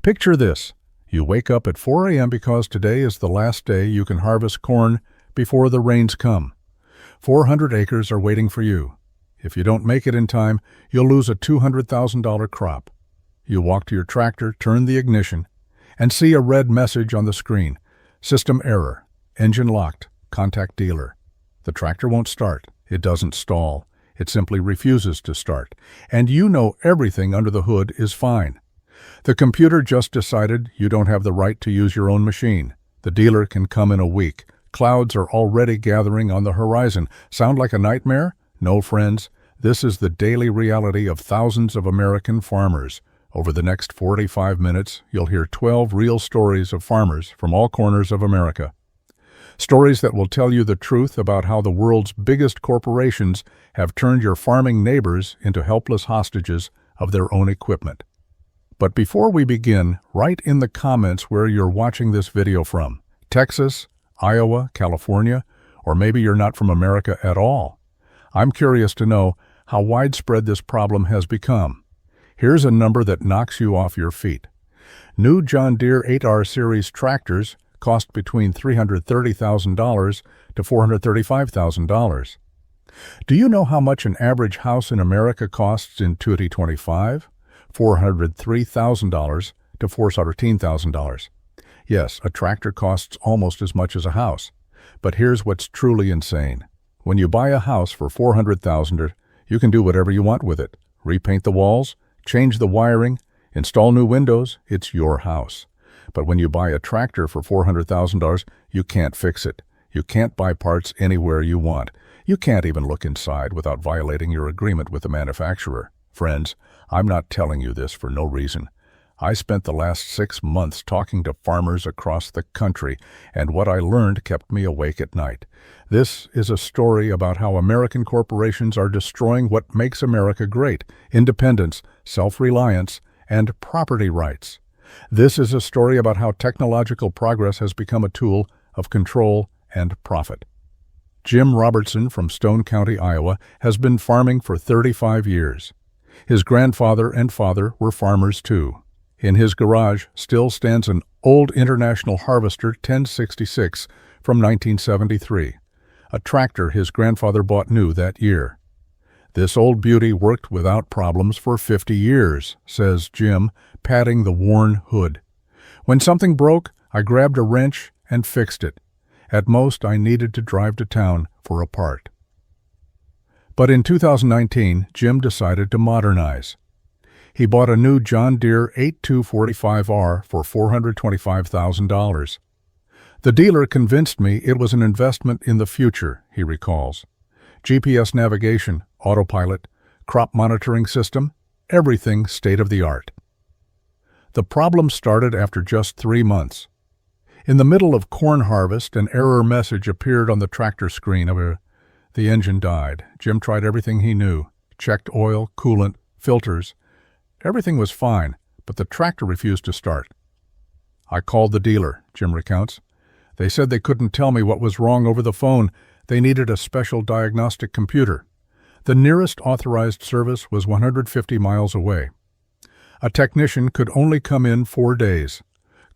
Picture this. You wake up at 4 a.m. because today is the last day you can harvest corn before the rains come. 400 acres are waiting for you. If you don't make it in time, you'll lose a $200,000 crop. You walk to your tractor, turn the ignition, and see a red message on the screen. System error. Engine locked. Contact dealer. The tractor won't start. It doesn't stall. It simply refuses to start. And you know everything under the hood is fine. The computer just decided you don't have the right to use your own machine. The dealer can come in a week. Clouds are already gathering on the horizon. Sound like a nightmare? No, friends. This is the daily reality of thousands of American farmers. Over the next 45 minutes, you'll hear 12 real stories of farmers from all corners of America. Stories that will tell you the truth about how the world's biggest corporations have turned your farming neighbors into helpless hostages of their own equipment. But before we begin, write in the comments where you're watching this video from. Texas, Iowa, California, or maybe you're not from America at all. I'm curious to know how widespread this problem has become. Here's a number that knocks you off your feet. New John Deere 8R Series tractors cost between $330,000 to $435,000. Do you know how much an average house in America costs in 2025? $403,000 to $413,000. Yes, a tractor costs almost as much as a house. But here's what's truly insane. When you buy a house for $400,000, you can do whatever you want with it. Repaint the walls, change the wiring, install new windows, it's your house. But when you buy a tractor for $400,000, you can't fix it. You can't buy parts anywhere you want. You can't even look inside without violating your agreement with the manufacturer. Friends, I'm not telling you this for no reason. I spent the last 6 months talking to farmers across the country, and what I learned kept me awake at night. This is a story about how American corporations are destroying what makes America great: independence, self-reliance, and property rights. This is a story about how technological progress has become a tool of control and profit. Jim Robertson from Stone County, Iowa, has been farming for 35 years. His grandfather and father were farmers too. In his garage still stands an old International Harvester 1066 from 1973, a tractor his grandfather bought new that year. This old beauty worked without problems for 50 years, says Jim, patting the worn hood. When something broke, I grabbed a wrench and fixed it. At most, I needed to drive to town for a part. But in 2019, Jim decided to modernize. He bought a new John Deere 8245R for $425,000. The dealer convinced me it was an investment in the future, he recalls. GPS navigation, autopilot, crop monitoring system, everything state-of-the-art. The problem started after just 3 months. In the middle of corn harvest, an error message appeared on the tractor screen. The engine died. Jim tried everything he knew, checked oil, coolant, filters. Everything was fine, but the tractor refused to start. I called the dealer, Jim recounts. They said they couldn't tell me what was wrong over the phone. They needed a special diagnostic computer. The nearest authorized service was 150 miles away. A technician could only come in 4 days.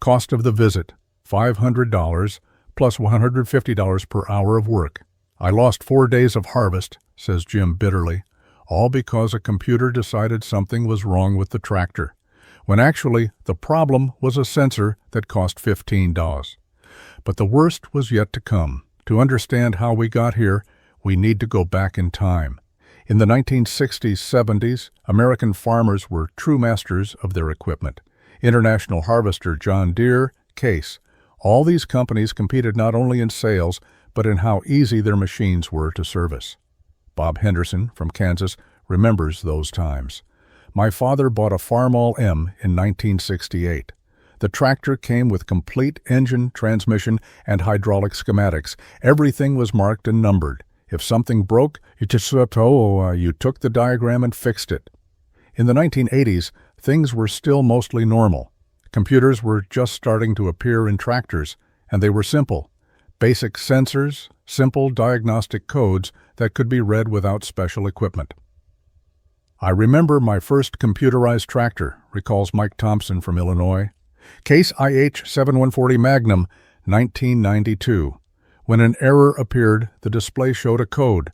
Cost of the visit, $500 plus $150 per hour of work. I lost 4 days of harvest, says Jim bitterly, all because a computer decided something was wrong with the tractor, when actually the problem was a sensor that cost $15. But the worst was yet to come. To understand how we got here, we need to go back in time. In the 1960s, 70s, American farmers were true masters of their equipment. International Harvester, John Deere, Case. All these companies competed not only in sales, but in how easy their machines were to service. Bob Henderson from Kansas remembers those times. My father bought a Farmall M in 1968. The tractor came with complete engine, transmission, and hydraulic schematics. Everything was marked and numbered. If something broke, you took the diagram and fixed it. In the 1980s, things were still mostly normal. Computers were just starting to appear in tractors, and they were simple. Basic sensors, simple diagnostic codes that could be read without special equipment. I remember my first computerized tractor, recalls Mike Thompson from Illinois. Case IH7140 Magnum, 1992. When an error appeared, the display showed a code.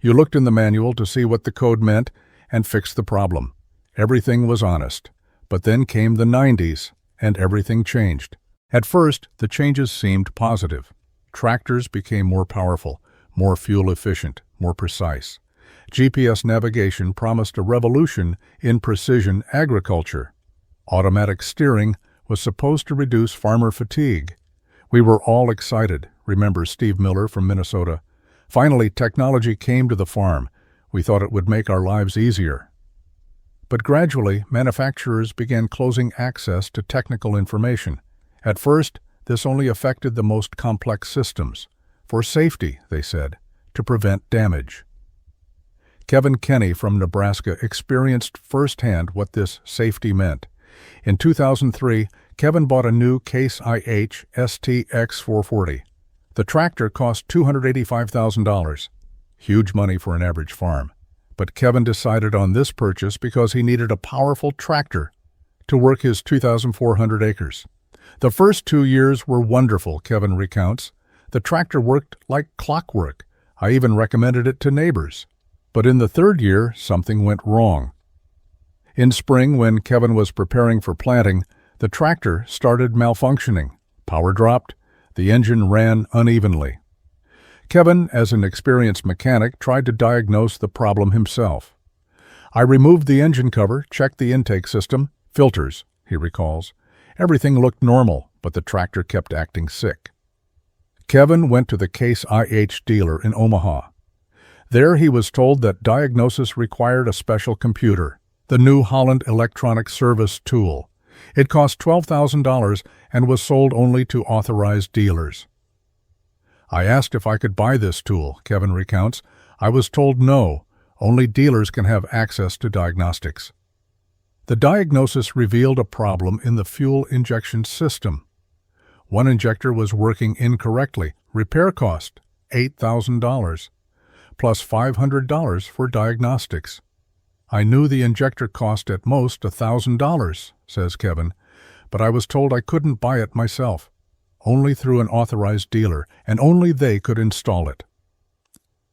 You looked in the manual to see what the code meant and fixed the problem. Everything was honest. But then came the 90s, and everything changed. At first, the changes seemed positive. Tractors became more powerful, more fuel efficient, more precise. GPS navigation promised a revolution in precision agriculture. Automatic steering was supposed to reduce farmer fatigue. We were all excited, remembers Steve Miller from Minnesota. Finally, technology came to the farm. We thought it would make our lives easier. But gradually, manufacturers began closing access to technical information. At first, this only affected the most complex systems. For safety, they said, to prevent damage. Kevin Kenny from Nebraska experienced firsthand what this safety meant. In 2003, Kevin bought a new Case IH STX440. The tractor cost $285,000. Huge money for an average farm. But Kevin decided on this purchase because he needed a powerful tractor to work his 2,400 acres. The first 2 years were wonderful, Kevin recounts. The tractor worked like clockwork. I even recommended it to neighbors. But in the third year, something went wrong. In spring, when Kevin was preparing for planting, the tractor started malfunctioning. Power dropped. The engine ran unevenly. Kevin, as an experienced mechanic, tried to diagnose the problem himself. I removed the engine cover, checked the intake system, filters, he recalls. Everything looked normal, but the tractor kept acting sick. Kevin went to the Case IH dealer in Omaha. There he was told that diagnosis required a special computer, the New Holland Electronic Service tool. It cost $12,000 and was sold only to authorized dealers. I asked if I could buy this tool, Kevin recounts. I was told no, only dealers can have access to diagnostics. The diagnosis revealed a problem in the fuel injection system. One injector was working incorrectly. Repair cost $8,000, plus $500 for diagnostics. I knew the injector cost at most $1,000, says Kevin, but I was told I couldn't buy it myself. Only through an authorized dealer, and only they could install it.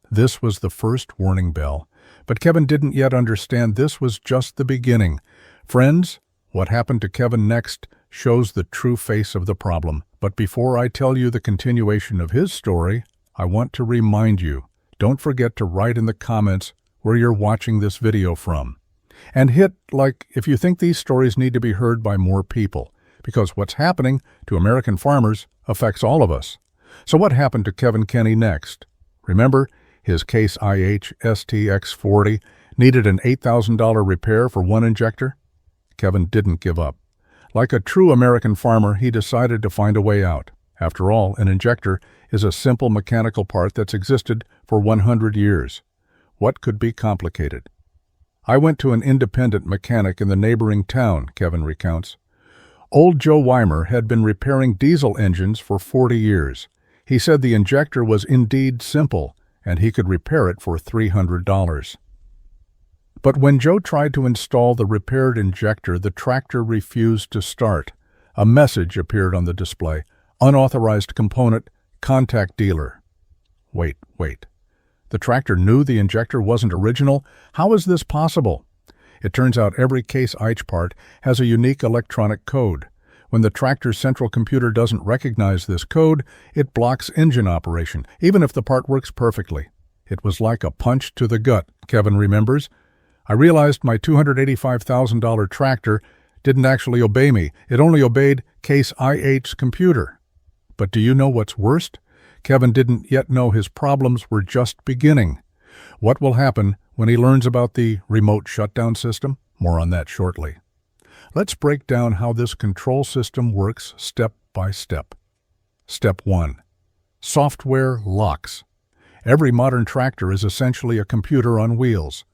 This was the first warning bell, but Kevin didn't yet understand this was just the beginning. Friends, what happened to Kevin next shows the true face of the problem. But before I tell you the continuation of his story, I want to remind you, don't forget to write in the comments where you're watching this video from. And hit like if you think these stories need to be heard by more people, because what's happening to American farmers affects all of us. So what happened to Kevin Kenny next? Remember, his Case IH STX40 needed an $8,000 repair for one injector? Kevin didn't give up. Like a true American farmer, he decided to find a way out. After all, an injector is a simple mechanical part that's existed for 100 years. What could be complicated? I went to an independent mechanic in the neighboring town, Kevin recounts. Old Joe Weimer had been repairing diesel engines for 40 years. He said the injector was indeed simple, and he could repair it for $300. But when Joe tried to install the repaired injector, the tractor refused to start. A message appeared on the display. Unauthorized component, contact dealer. Wait. The tractor knew the injector wasn't original? How is this possible? It turns out every Case IH part has a unique electronic code. When the tractor's central computer doesn't recognize this code, it blocks engine operation, even if the part works perfectly. It was like a punch to the gut, Kevin remembers. I realized my $285,000 tractor didn't actually obey me. It only obeyed Case IH's computer. But do you know what's worst? Kevin didn't yet know his problems were just beginning. What will happen when he learns about the remote shutdown system? More on that shortly. Let's break down how this control system works step by step. Step 1. Software locks. Every modern tractor is essentially a computer on wheels.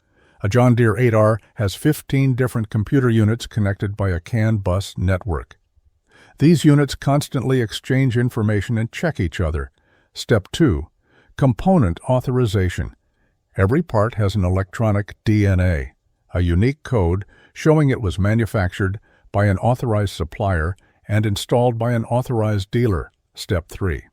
A John Deere 8R has 15 different computer units connected by a CAN bus network. These units constantly exchange information and check each other. Step 2. Component authorization. Every part has an electronic DNA, a unique code showing it was manufactured by an authorized supplier and installed by an authorized dealer. Step 3.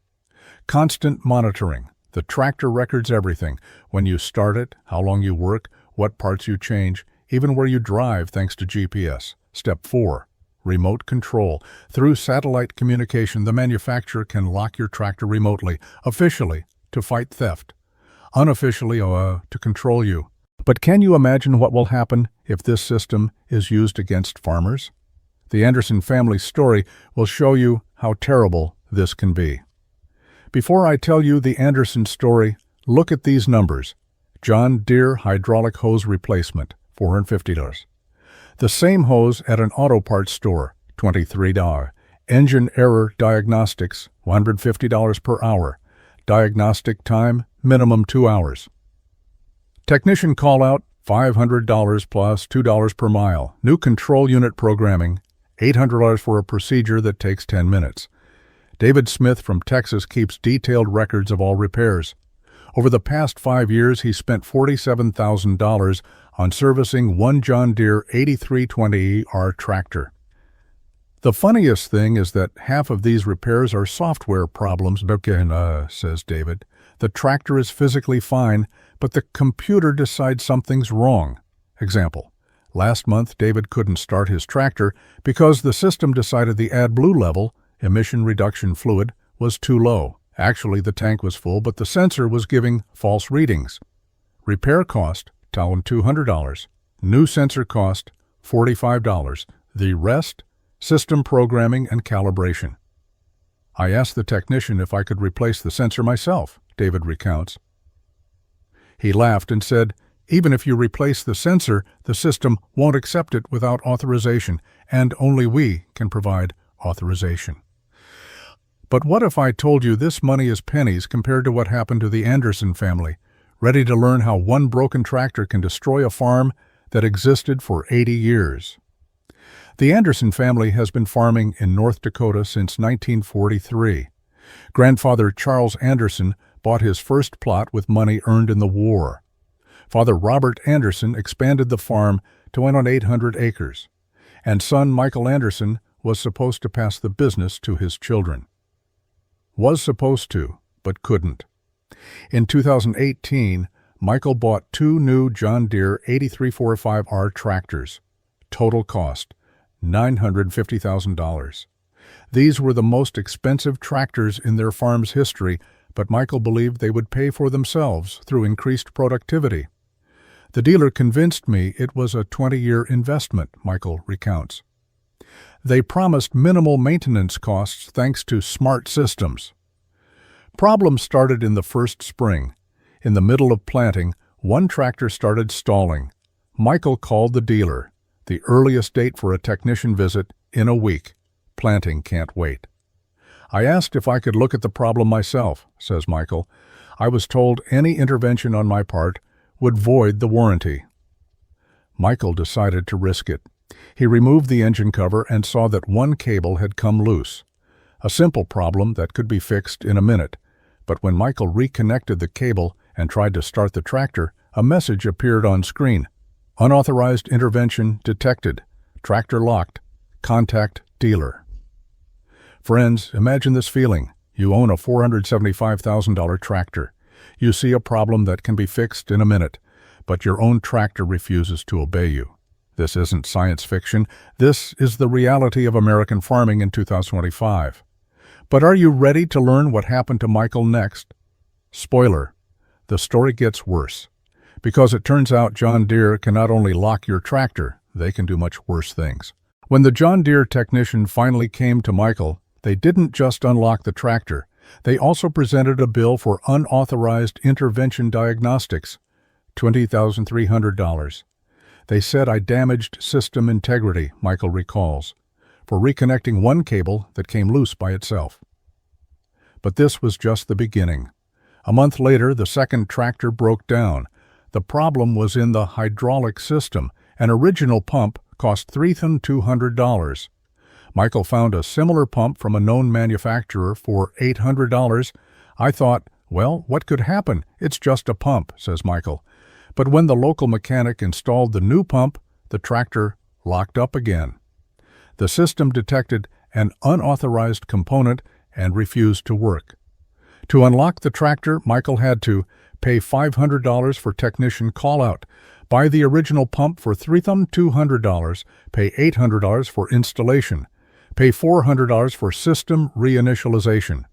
Constant monitoring. The tractor records everything: when you start it, how long you work, what parts you change, even where you drive thanks to GPS. Step 4. Remote control. Through satellite communication, the manufacturer can lock your tractor remotely, officially to fight theft, unofficially to control you. But can you imagine what will happen if this system is used against farmers? The Anderson family's story will show you how terrible this can be. Before I tell you the Anderson story, look at these numbers. John Deere hydraulic hose replacement, $450. The same hose at an auto parts store, $23. Engine error diagnostics, $150 per hour. Diagnostic time, minimum 2 hours. Technician call-out, $500 plus $2 per mile. New control unit programming, $800 for a procedure that takes 10 minutes. David Smith from Texas keeps detailed records of all repairs. Over the past 5 years, he spent $47,000 on servicing one John Deere 8320R tractor. The funniest thing is that half of these repairs are software problems, says David. The tractor is physically fine, but the computer decides something's wrong. Example: last month David couldn't start his tractor because the system decided the AdBlue level, emission reduction fluid, was too low. Actually, the tank was full, but the sensor was giving false readings. Repair cost, $200. New sensor cost, $45. The rest, system programming and calibration. I asked the technician if I could replace the sensor myself, David recounts. He laughed and said, even if you replace the sensor, the system won't accept it without authorization, and only we can provide authorization. But what if I told you this money is pennies compared to what happened to the Anderson family? Ready to learn how one broken tractor can destroy a farm that existed for 80 years. The Anderson family has been farming in North Dakota since 1943. Grandfather Charles Anderson bought his first plot with money earned in the war. Father Robert Anderson expanded the farm to 800 acres, and son Michael Anderson was supposed to pass the business to his children. Was supposed to, but couldn't. In 2018, Michael bought 2 new John Deere 8345R tractors. Total cost, $950,000. These were the most expensive tractors in their farm's history, but Michael believed they would pay for themselves through increased productivity. The dealer convinced me it was a 20-year investment, Michael recounts. They promised minimal maintenance costs thanks to smart systems. Problems started in the first spring. In the middle of planting, one tractor started stalling. Michael called the dealer. The earliest date for a technician visit, in a week. Planting can't wait. I asked if I could look at the problem myself, says Michael. I was told any intervention on my part would void the warranty. Michael decided to risk it. He removed the engine cover and saw that one cable had come loose. A simple problem that could be fixed in a minute. But when Michael reconnected the cable and tried to start the tractor, a message appeared on screen. Unauthorized intervention detected. Tractor locked. Contact dealer. Friends, imagine this feeling. You own a $475,000 tractor. You see a problem that can be fixed in a minute, but your own tractor refuses to obey you. This isn't science fiction. This is the reality of American farming in 2025. But are you ready to learn what happened to Michael next? Spoiler, the story gets worse. Because it turns out John Deere can not only lock your tractor, they can do much worse things. When the John Deere technician finally came to Michael, they didn't just unlock the tractor. They also presented a bill for unauthorized intervention diagnostics, $20,300. They said I damaged system integrity, Michael recalls, for reconnecting one cable that came loose by itself. But this was just the beginning. A month later, the second tractor broke down. The problem was in the hydraulic system. An original pump cost $3,200. Michael found a similar pump from a known manufacturer for $800. I thought, well, what could happen? It's just a pump, says Michael. But when the local mechanic installed the new pump, the tractor locked up again. The system detected an unauthorized component and refused to work. To unlock the tractor, Michael had to pay $500 for technician call-out, buy the original pump for $3,200, pay $800 for installation, pay $400 for system reinitialization.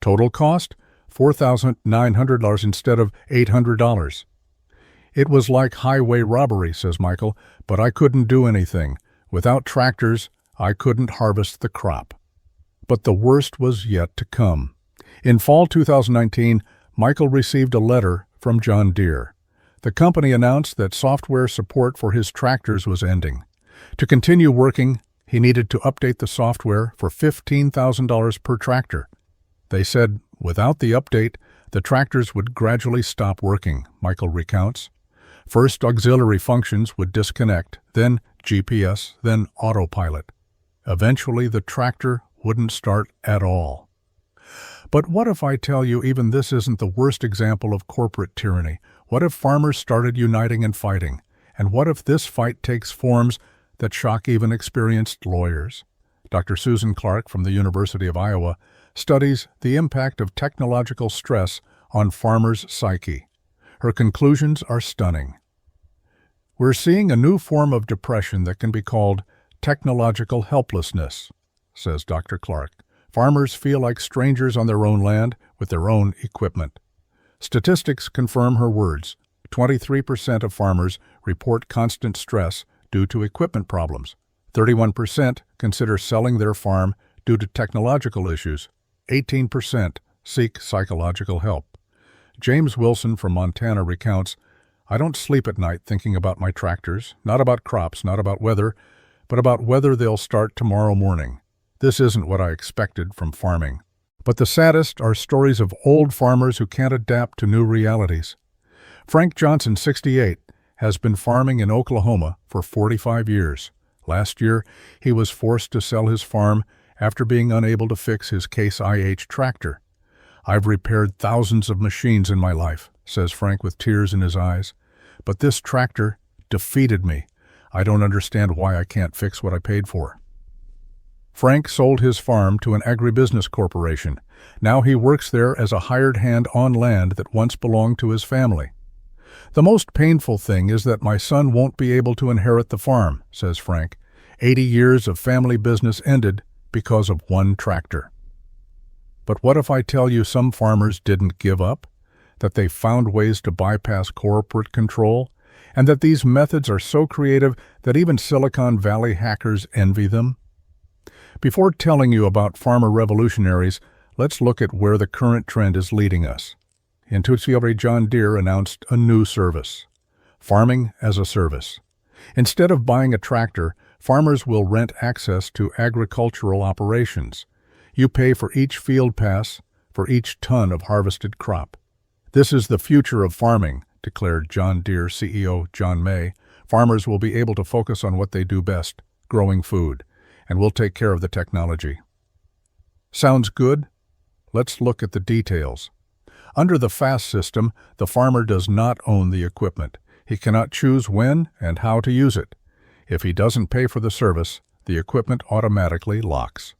Total cost, $4,900 instead of $800. It was like highway robbery, says Michael, but I couldn't do anything. Without tractors, I couldn't harvest the crop. But the worst was yet to come. In fall 2019, Michael received a letter from John Deere. The company announced that software support for his tractors was ending. To continue working, he needed to update the software for $15,000 per tractor. They said without the update, the tractors would gradually stop working, Michael recounts. First, auxiliary functions would disconnect, then GPS, then autopilot. Eventually, the tractor wouldn't start at all. But what if I tell you even this isn't the worst example of corporate tyranny? What if farmers started uniting and fighting? And what if this fight takes forms that shock even experienced lawyers? Dr. Susan Clark from the University of Iowa studies the impact of technological stress on farmers' psyche. Her conclusions are stunning. We're seeing a new form of depression that can be called technological helplessness, says Dr. Clark. Farmers feel like strangers on their own land with their own equipment. Statistics confirm her words. 23% of farmers report constant stress due to equipment problems. 31% consider selling their farm due to technological issues. 18% seek psychological help. James Wilson from Montana recounts, I don't sleep at night thinking about my tractors, not about crops, not about weather, but about whether they'll start tomorrow morning. This isn't what I expected from farming. But the saddest are stories of old farmers who can't adapt to new realities. Frank Johnson, 68, has been farming in Oklahoma for 45 years. Last year, he was forced to sell his farm after being unable to fix his Case IH tractor. I've repaired thousands of machines in my life, says Frank with tears in his eyes. But this tractor defeated me. I don't understand why I can't fix what I paid for. Frank sold his farm to an agribusiness corporation. Now he works there as a hired hand on land that once belonged to his family. The most painful thing is that my son won't be able to inherit the farm, says Frank. 80 years of family business ended because of one tractor. But what if I tell you some farmers didn't give up, that they found ways to bypass corporate control, and that these methods are so creative that even Silicon Valley hackers envy them? Before telling you about farmer revolutionaries, let's look at where the current trend is leading us. In Tutsiori, John Deere announced a new service, Farming as a Service. Instead of buying a tractor, farmers will rent access to agricultural operations. You pay for each field pass, for each ton of harvested crop. This is the future of farming, declared John Deere CEO John May. Farmers will be able to focus on what they do best, growing food, and we'll take care of the technology. Sounds good? Let's look at the details. Under the FAST system, the farmer does not own the equipment. He cannot choose when and how to use it. If he doesn't pay for the service, the equipment automatically locks.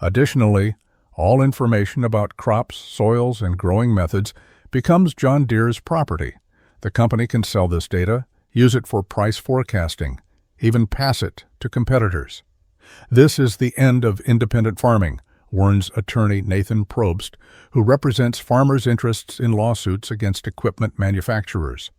Additionally, all information about crops, soils, and growing methods becomes John Deere's property. The company can sell this data, use it for price forecasting, even pass it to competitors. This is the end of independent farming, warns attorney Nathan Probst, who represents farmers' interests in lawsuits against equipment manufacturers.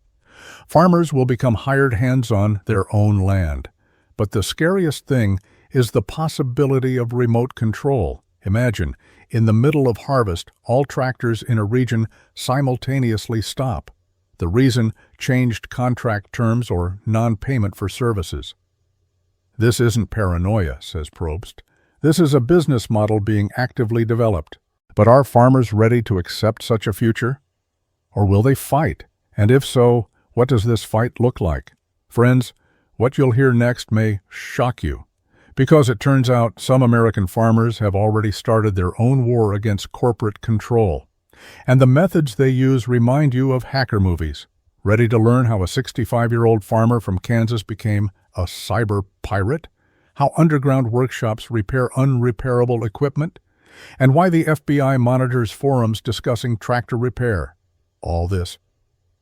Farmers will become hired hands on their own land. But the scariest thing is the possibility of remote control. Imagine, in the middle of harvest, all tractors in a region simultaneously stop. The reason, changed contract terms or non-payment for services. This isn't paranoia, says Probst. This is a business model being actively developed. But are farmers ready to accept such a future? Or will they fight? And if so, what does this fight look like? Friends, what you'll hear next may shock you. Because it turns out some American farmers have already started their own war against corporate control. And the methods they use remind you of hacker movies. Ready to learn how a 65-year-old farmer from Kansas became a cyber pirate? how underground workshops repair unrepairable equipment, and why the FBI monitors forums discussing tractor repair. All this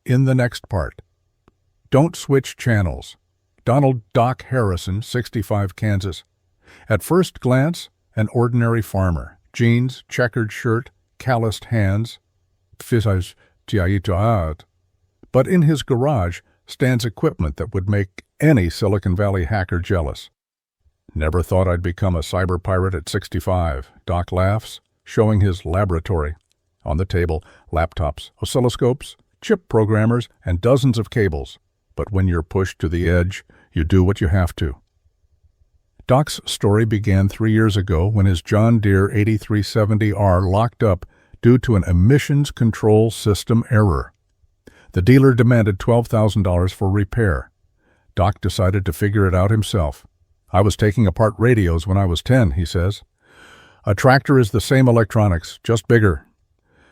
in the next part. Don't switch channels. Donald Doc Harrison, 65, Kansas. At first glance, an ordinary farmer. Jeans, checkered shirt, calloused hands. But in his garage stands equipment that would make any Silicon Valley hacker jealous. Never thought I'd become a cyber pirate at 65, Doc laughs, showing his laboratory. On the table, laptops, oscilloscopes, chip programmers, and dozens of cables. But when you're pushed to the edge, you do what you have to. Doc's story began 3 years ago when his John Deere 8370R locked up due to an emissions control system error. The dealer demanded $12,000 for repair. Doc decided to figure it out himself. I was taking apart radios when I was 10, he says. A tractor is the same electronics, just bigger.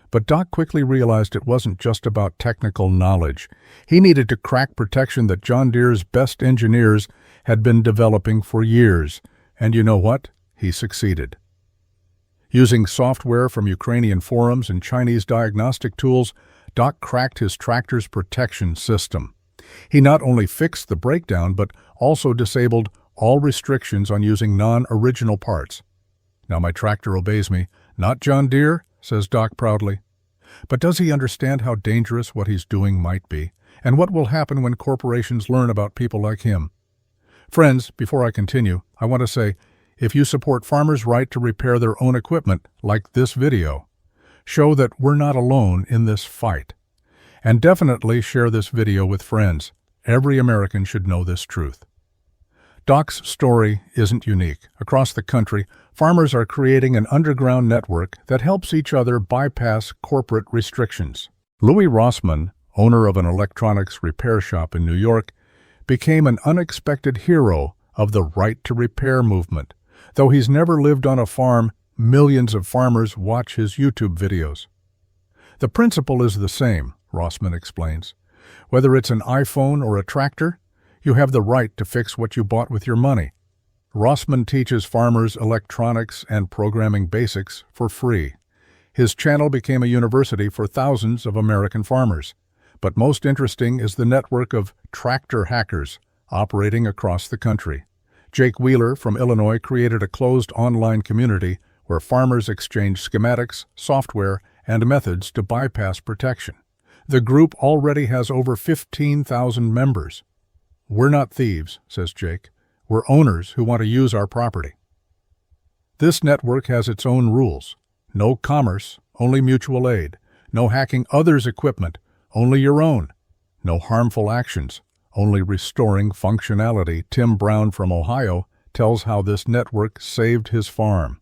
But Doc quickly realized it wasn't just about technical knowledge. He needed to crack protection that John Deere's best engineers had been developing for years. And you know what? He succeeded. Using software from Ukrainian forums and Chinese diagnostic tools, Doc cracked his tractor's protection system. He not only fixed the breakdown, but also disabled all restrictions on using non-original parts. Now my tractor obeys me, not John Deere, says Doc proudly. But does he understand how dangerous what he's doing might be, and what will happen when corporations learn about people like him? Friends, before I continue, I want to say, if you support farmers' right to repair their own equipment, like this video, show that we're not alone in this fight. And definitely share this video with friends. Every American should know this truth. Doc's story isn't unique. Across the country, farmers are creating an underground network that helps each other bypass corporate restrictions. Louis Rossmann, owner of an electronics repair shop in New York, became an unexpected hero of the right to repair movement. Though he's never lived on a farm, millions of farmers watch his YouTube videos. The principle is the same, Rossmann explains. Whether it's an iPhone or a tractor, you have the right to fix what you bought with your money. Rossmann teaches farmers electronics and programming basics for free. His channel became a university for thousands of American farmers. But most interesting is the network of tractor hackers operating across the country. Jake Wheeler from Illinois created a closed online community where farmers exchange schematics, software, and methods to bypass protection. The group already has over 15,000 members. We're not thieves, says Jake. We're owners who want to use our property. This network has its own rules. No commerce, only mutual aid. No hacking others' equipment, only your own. No harmful actions, only restoring functionality. Tim Brown from Ohio tells how this network saved his farm.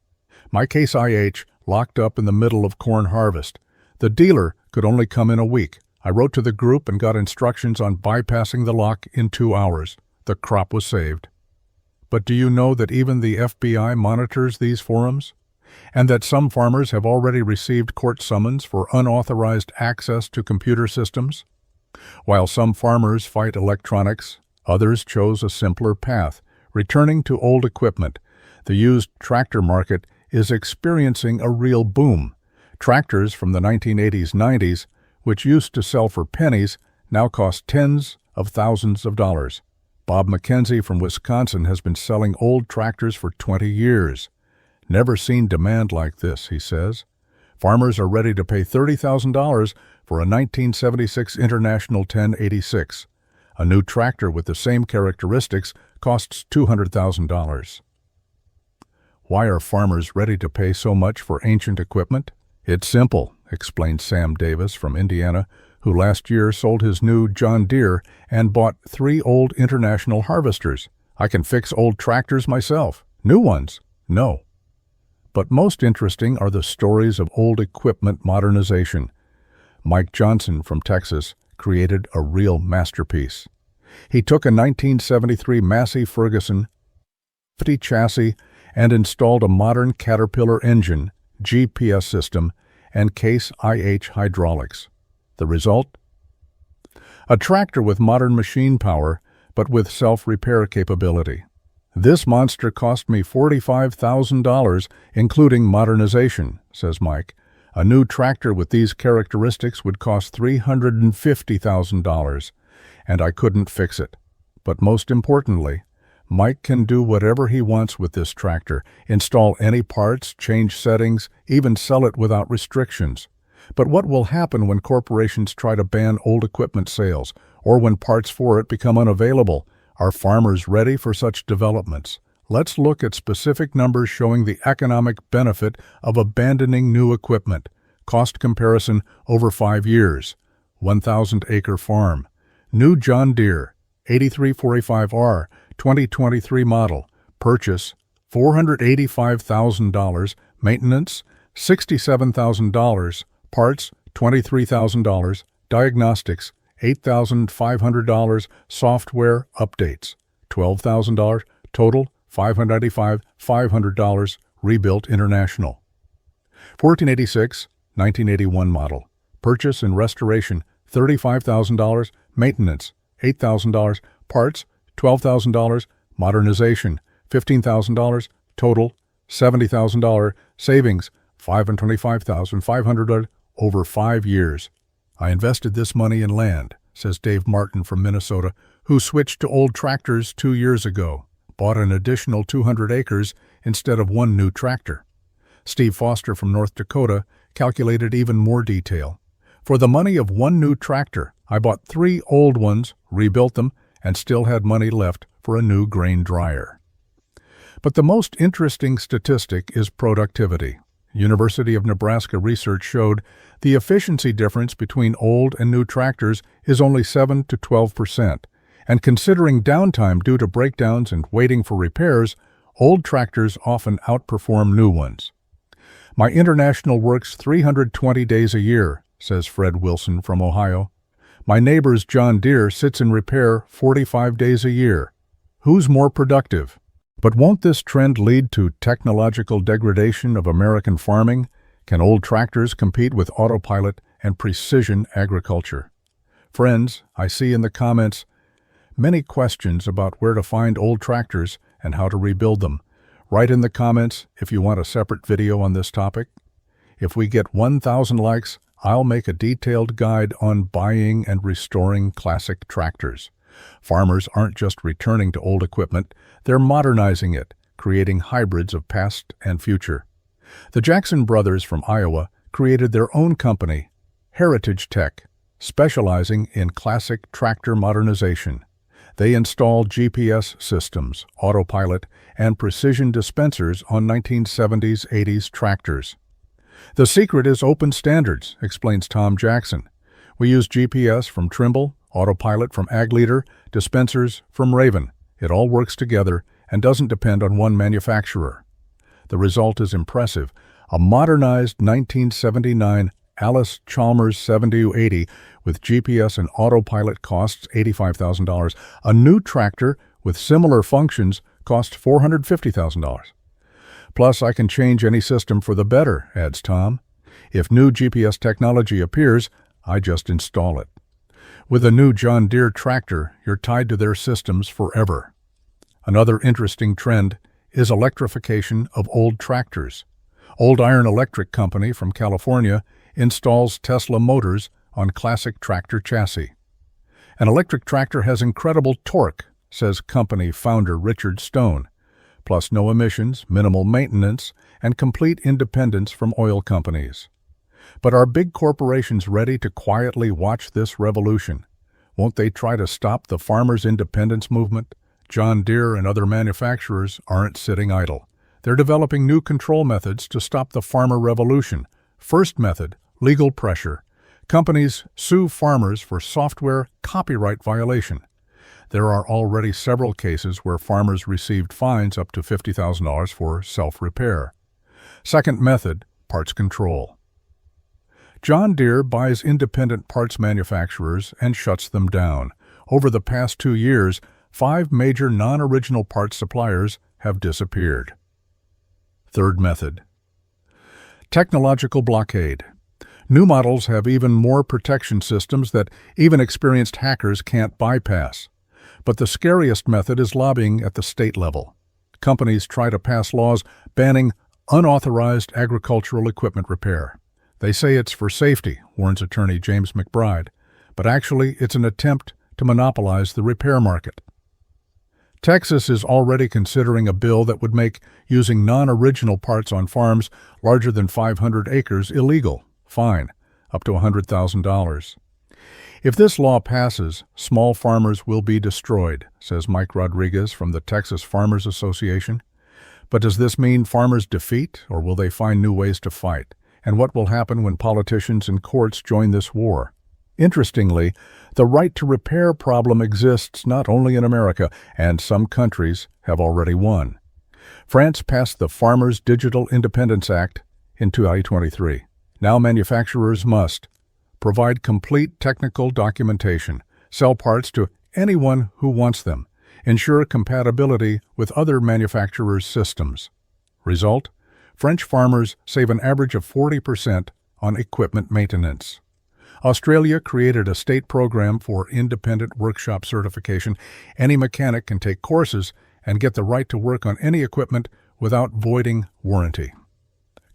My Case IH locked up in the middle of corn harvest. The dealer could only come in a week. I wrote to the group and got instructions on bypassing the lock in 2 hours. The crop was saved. But do you know that even the FBI monitors these forums? And that some farmers have already received court summons for unauthorized access to computer systems? While some farmers fight electronics, others chose a simpler path, returning to old equipment. The used tractor market is experiencing a real boom. Tractors from the 1980s-90s, which used to sell for pennies, now cost tens of thousands of dollars. Bob McKenzie from Wisconsin has been selling old tractors for 20 years. Never seen demand like this, he says. Farmers are ready to pay $30,000 for a 1976 International 1086. A new tractor with the same characteristics costs $200,000. Why are farmers ready to pay so much for ancient equipment? It's simple, explained Sam Davis from Indiana, who last year sold his new John Deere and bought 3 old International harvesters. I can fix old tractors myself. New ones? No. But most interesting are the stories of old equipment modernization. Mike Johnson from Texas created a real masterpiece. He took a 1973 Massey Ferguson 50 chassis and installed a modern Caterpillar engine, GPS system, and Case IH hydraulics. The result? A tractor with modern machine power, but with self-repair capability. This monster cost me $45,000, including modernization, says Mike. A new tractor with these characteristics would cost $350,000, and I couldn't fix it. But most importantly, Mike can do whatever he wants with this tractor, install any parts, change settings, even sell it without restrictions. But what will happen when corporations try to ban old equipment sales, or when parts for it become unavailable? Are farmers ready for such developments? Let's look at specific numbers showing the economic benefit of abandoning new equipment. Cost comparison over 5 years. 1,000-acre farm. New John Deere 8345R 2023 model. Purchase $485,000. Maintenance $67,000. Parts $23,000. Diagnostics $8,500. Software updates $12,000. Total $595,500. Rebuilt International. 1486 1981 model. Purchase and restoration $35,000. Maintenance $8,000. Parts $12,000. Modernization $15,000. Total $70,000. Savings $525,500 over 5 years. I invested this money in land, says Dave Martin from Minnesota, who switched to old tractors 2 years ago, bought an additional 200 acres instead of one new tractor. Steve Foster from North Dakota calculated even more detail. For the money of one new tractor, I bought 3 old ones, rebuilt them, and still had money left for a new grain dryer. But the most interesting statistic is productivity. University of Nebraska research showed the efficiency difference between old and new tractors is only 7 to 12%, and considering downtime due to breakdowns and waiting for repairs, old tractors often outperform new ones. My International works 320 days a year, says Fred Wilson from Ohio. My neighbor's John Deere sits in repair 45 days a year. Who's more productive? But won't this trend lead to technological degradation of American farming? Can old tractors compete with autopilot and precision agriculture? Friends, I see in the comments many questions about where to find old tractors and how to rebuild them. Write in the comments if you want a separate video on this topic. If we get 1,000 likes, I'll make a detailed guide on buying and restoring classic tractors. Farmers aren't just returning to old equipment, they're modernizing it, creating hybrids of past and future. The Jackson brothers from Iowa created their own company, Heritage Tech, specializing in classic tractor modernization. They installed GPS systems, autopilot, and precision dispensers on 1970s-80s tractors. The secret is open standards, explains Tom Jackson. We use GPS from Trimble, autopilot from AgLeader, dispensers from Raven. It all works together and doesn't depend on one manufacturer. The result is impressive. A modernized 1979 Alice Chalmers 7080 with GPS and autopilot costs $85,000. A new tractor with similar functions costs $450,000. Plus, I can change any system for the better, adds Tom. If new GPS technology appears, I just install it. With a new John Deere tractor, you're tied to their systems forever. Another interesting trend is electrification of old tractors. Old Iron Electric Company from California installs Tesla motors on classic tractor chassis. An electric tractor has incredible torque, says company founder Richard Stone, plus no emissions, minimal maintenance, and complete independence from oil companies. But are big corporations ready to quietly watch this revolution? Won't they try to stop the farmers' independence movement? John Deere and other manufacturers aren't sitting idle. They're developing new control methods to stop the farmer revolution. First method, legal pressure. Companies sue farmers for software copyright violation. There are already several cases where farmers received fines up to $50,000 for self-repair. Second method, parts control. John Deere buys independent parts manufacturers and shuts them down. Over the past 2 years, 5 major non-original parts suppliers have disappeared. Third method, technological blockade. New models have even more protection systems that even experienced hackers can't bypass. But the scariest method is lobbying at the state level. companies try to pass laws banning unauthorized agricultural equipment repair. They say it's for safety, warns attorney James McBride, but actually it's an attempt to monopolize the repair market. Texas is already considering a bill that would make using non-original parts on farms larger than 500 acres illegal. Fine, up to $100,000. If this law passes, small farmers will be destroyed, says Mike Rodriguez from the Texas Farmers Association. But does this mean farmers defeat, or will they find new ways to fight? And what will happen when politicians and courts join this war? Interestingly, the right to repair problem exists not only in America, and some countries have already won. France passed the Farmers' Digital Independence Act in 2023. Now manufacturers must provide complete technical documentation, sell parts to anyone who wants them, ensure compatibility with other manufacturers' systems. Result? French farmers save an average of 40% on equipment maintenance. Australia created a state program for independent workshop certification. Any mechanic can take courses and get the right to work on any equipment without voiding warranty.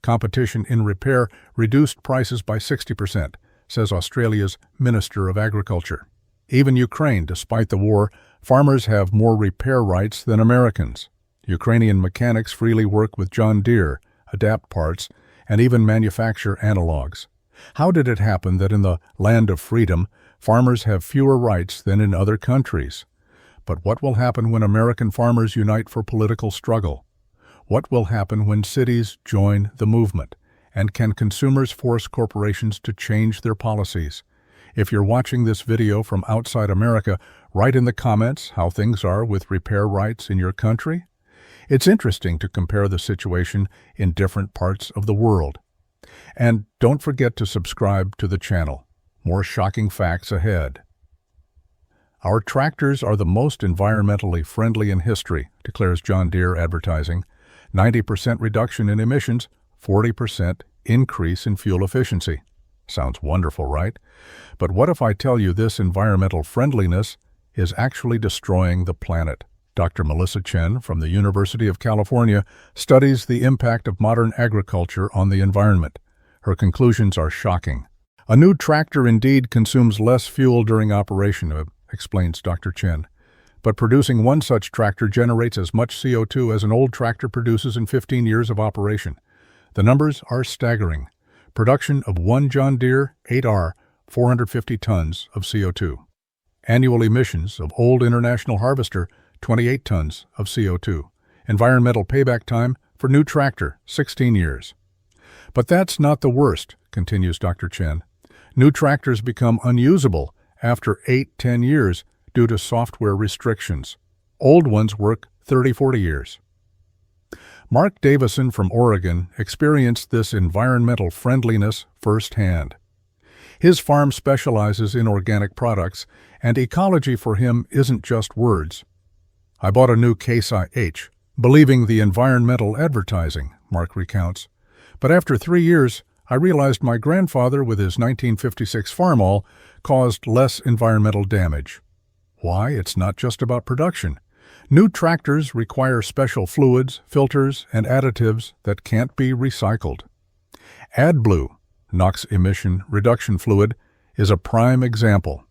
Competition in repair reduced prices by 60%, says Australia's Minister of Agriculture. Even Ukraine, despite the war, farmers have more repair rights than Americans. Ukrainian mechanics freely work with John Deere, adapt parts, and even manufacture analogs. How did it happen that in the land of freedom, farmers have fewer rights than in other countries? But what will happen when American farmers unite for political struggle? What will happen when cities join the movement? And can consumers force corporations to change their policies? If you're watching this video from outside America, write in the comments how things are with repair rights in your country. It's interesting to compare the situation in different parts of the world. And don't forget to subscribe to the channel. More shocking facts ahead. Our tractors are the most environmentally friendly in history, declares John Deere Advertising. 90% reduction in emissions, 40% increase in fuel efficiency. Sounds wonderful, right? But what if I tell you this environmental friendliness is actually destroying the planet? Dr. Melissa Chen from the University of California studies the impact of modern agriculture on the environment. Her conclusions are shocking. A new tractor indeed consumes less fuel during operation, explains Dr. Chen. But producing one such tractor generates as much CO2 as an old tractor produces in 15 years of operation. The numbers are staggering. Production of one John Deere 8R, 450 tons of CO2. Annual emissions of old International Harvester, 28 tons of CO2. Environmental payback time for new tractor, 16 years. But that's not the worst, continues Dr. Chen. New tractors become unusable after 8-10 years due to software restrictions. Old ones work 30-40 years. Mark Davison from Oregon experienced this environmental friendliness firsthand. His farm specializes in organic products, and ecology for him isn't just words. I bought a new Case IH, believing the environmental advertising, Mark recounts. But after 3 years, I realized my grandfather with his 1956 Farmall caused less environmental damage. Why? It's not just about production. New tractors require special fluids, filters, and additives that can't be recycled. AdBlue, NOx emission reduction fluid, is a prime example.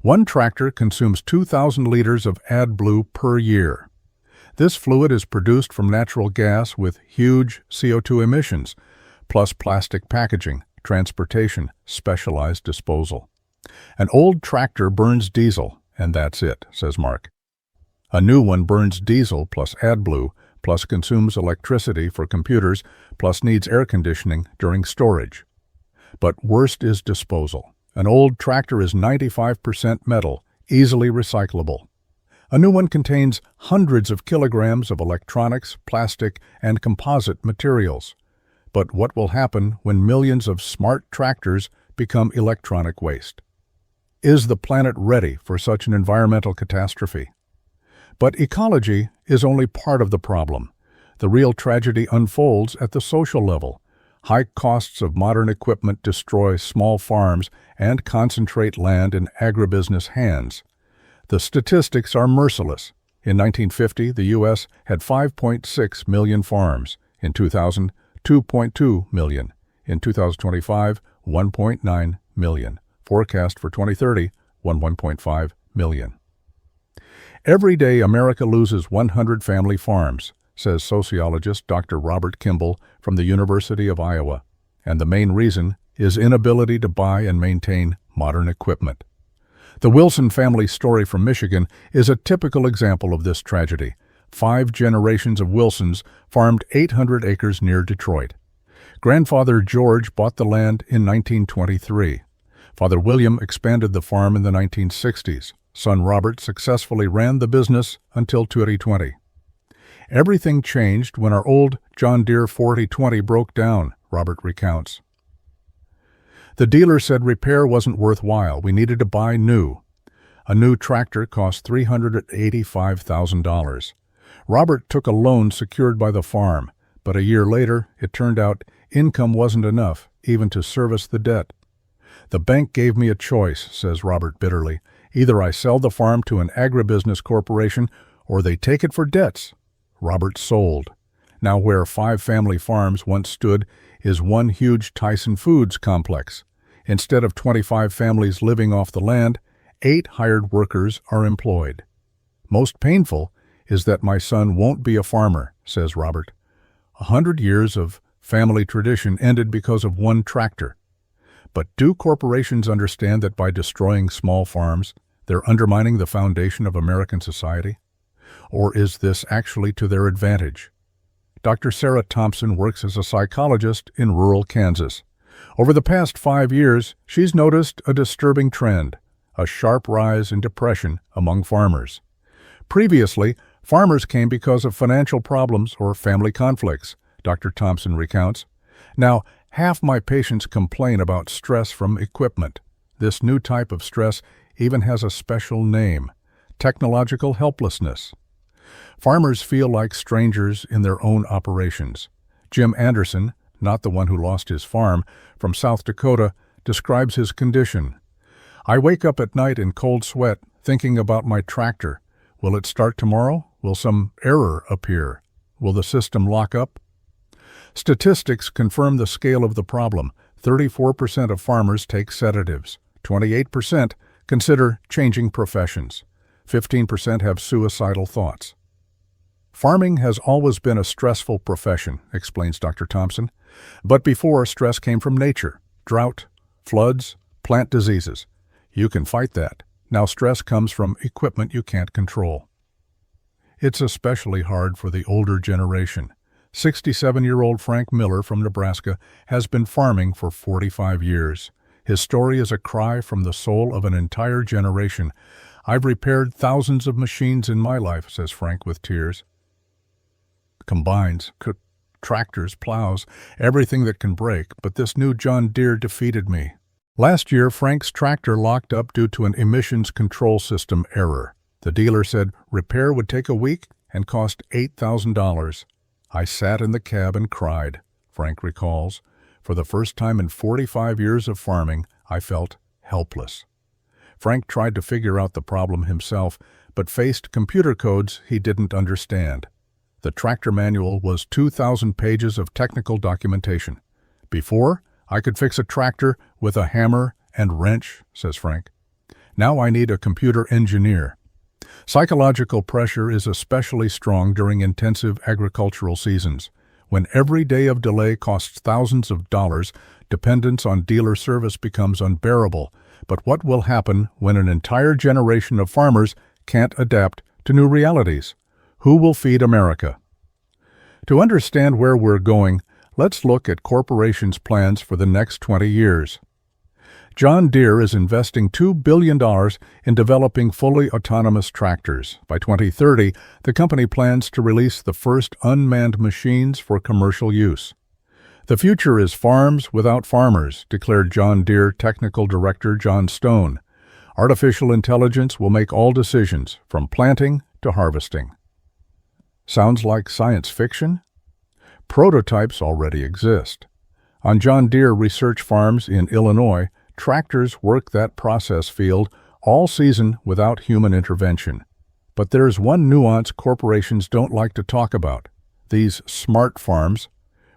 One tractor consumes 2,000 liters of AdBlue per year. This fluid is produced from natural gas with huge CO2 emissions, plus plastic packaging, transportation, specialized disposal. An old tractor burns diesel, and that's it, says Mark. A new one burns diesel plus AdBlue, plus consumes electricity for computers, plus needs air conditioning during storage. But worst is disposal. An old tractor is 95% metal, easily recyclable. A new one contains hundreds of kilograms of electronics, plastic, and composite materials. But what will happen when millions of smart tractors become electronic waste? Is the planet ready for such an environmental catastrophe? But ecology is only part of the problem. The real tragedy unfolds at the social level. High costs of modern equipment destroy small farms and concentrate land in agribusiness hands. The statistics are merciless. In 1950, the U.S. had 5.6 million farms. In 2000, 2.2 million. In 2025, 1.9 million. Forecast for 2030, 1.5 million. Every day, America loses 100 family farms, says sociologist Dr. Robert Kimball from the University of Iowa, and the main reason is inability to buy and maintain modern equipment. The Wilson family story from Michigan is a typical example of this tragedy. 5 generations of Wilsons farmed 800 acres near Detroit. Grandfather George bought the land in 1923. Father William expanded the farm in the 1960s. Son Robert successfully ran the business until 2020. Everything changed when our old John Deere 4020 broke down, Robert recounts. The dealer said repair wasn't worthwhile. We needed to buy new. A new tractor cost $385,000. Robert took a loan secured by the farm, but a year later, it turned out income wasn't enough even to service the debt. The bank gave me a choice, says Robert bitterly. Either I sell the farm to an agribusiness corporation or they take it for debts. Robert sold. Now where 5 family farms once stood is one huge Tyson Foods complex. Instead of 25 families living off the land, 8 hired workers are employed. Most painful is that my son won't be a farmer, says Robert. 100 years of family tradition ended because of one tractor. But do corporations understand that by destroying small farms, they're undermining the foundation of American society? Or is this actually to their advantage? Dr. Sarah Thompson works as a psychologist in rural Kansas. Over the past 5 years, she's noticed a disturbing trend, a sharp rise in depression among farmers. Previously, farmers came because of financial problems or family conflicts, Dr. Thompson recounts. Now, half my patients complain about stress from equipment. This new type of stress even has a special name, technological helplessness. Farmers feel like strangers in their own operations. Jim Anderson, not the one who lost his farm, from South Dakota, describes his condition. I wake up at night in cold sweat, thinking about my tractor. Will it start tomorrow? Will some error appear? Will the system lock up? Statistics confirm the scale of the problem. 34% of farmers take sedatives. 28% consider changing professions. 15% have suicidal thoughts. Farming has always been a stressful profession, explains Dr. Thompson. But before, stress came from nature, drought, floods, plant diseases. You can fight that. Now stress comes from equipment you can't control. It's especially hard for the older generation. 67-year-old Frank Miller from Nebraska has been farming for 45 years. His story is a cry from the soul of an entire generation. I've repaired thousands of machines in my life, says Frank with tears. Combines, tractors, plows, everything that can break, but this new John Deere defeated me. Last year, Frank's tractor locked up due to an emissions control system error. The dealer said repair would take a week and cost $8,000. I sat in the cab and cried, Frank recalls. For the first time in 45 years of farming, I felt helpless. Frank tried to figure out the problem himself, but faced computer codes he didn't understand. The tractor manual was 2,000 pages of technical documentation. Before, I could fix a tractor with a hammer and wrench, says Frank. Now I need a computer engineer. Psychological pressure is especially strong during intensive agricultural seasons. When every day of delay costs thousands of dollars, dependence on dealer service becomes unbearable. But what will happen when an entire generation of farmers can't adapt to new realities? Who will feed America? To understand where we're going, let's look at corporations' plans for the next 20 years. John Deere is investing $2 billion in developing fully autonomous tractors. By 2030, the company plans to release the first unmanned machines for commercial use. The future is farms without farmers, declared John Deere Technical Director John Stone. Artificial intelligence will make all decisions, from planting to harvesting. Sounds like science fiction? Prototypes already exist. On John Deere research farms in Illinois, tractors work that process field all season without human intervention. But there's one nuance corporations don't like to talk about. These smart farms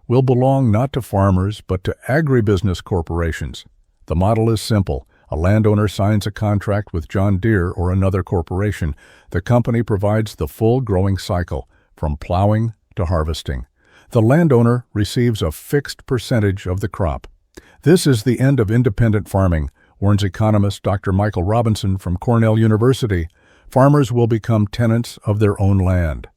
will belong not to farmers but to agribusiness corporations. The model is simple. A landowner signs a contract with John Deere or another corporation. The company provides the full growing cycle, from plowing to harvesting. The landowner receives a fixed percentage of the crop. This is the end of independent farming, warns economist Dr. Michael Robinson from Cornell University. Farmers will become tenants of their own land.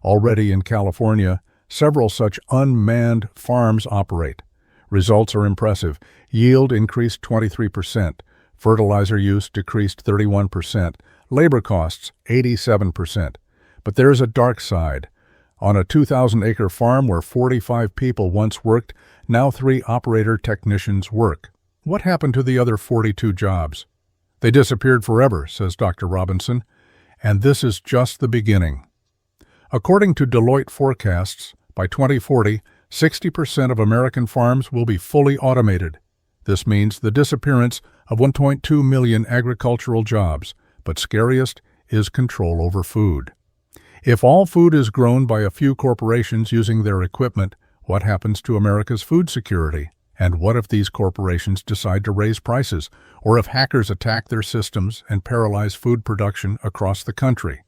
Already in California, several such unmanned farms operate. Results are impressive. Yield increased 23%. Fertilizer use decreased 31%. Labor costs 87%. But there's a dark side. On a 2,000-acre farm where 45 people once worked, now 3 operator technicians work. What happened to the other 42 jobs? They disappeared forever, says Dr. Robinson, and this is just the beginning. According to Deloitte forecasts, by 2040, 60% of American farms will be fully automated. This means the disappearance of 1.2 million agricultural jobs, but scariest is control over food. If all food is grown by a few corporations using their equipment, what happens to America's food security? And what if these corporations decide to raise prices, or if hackers attack their systems and paralyze food production across the country?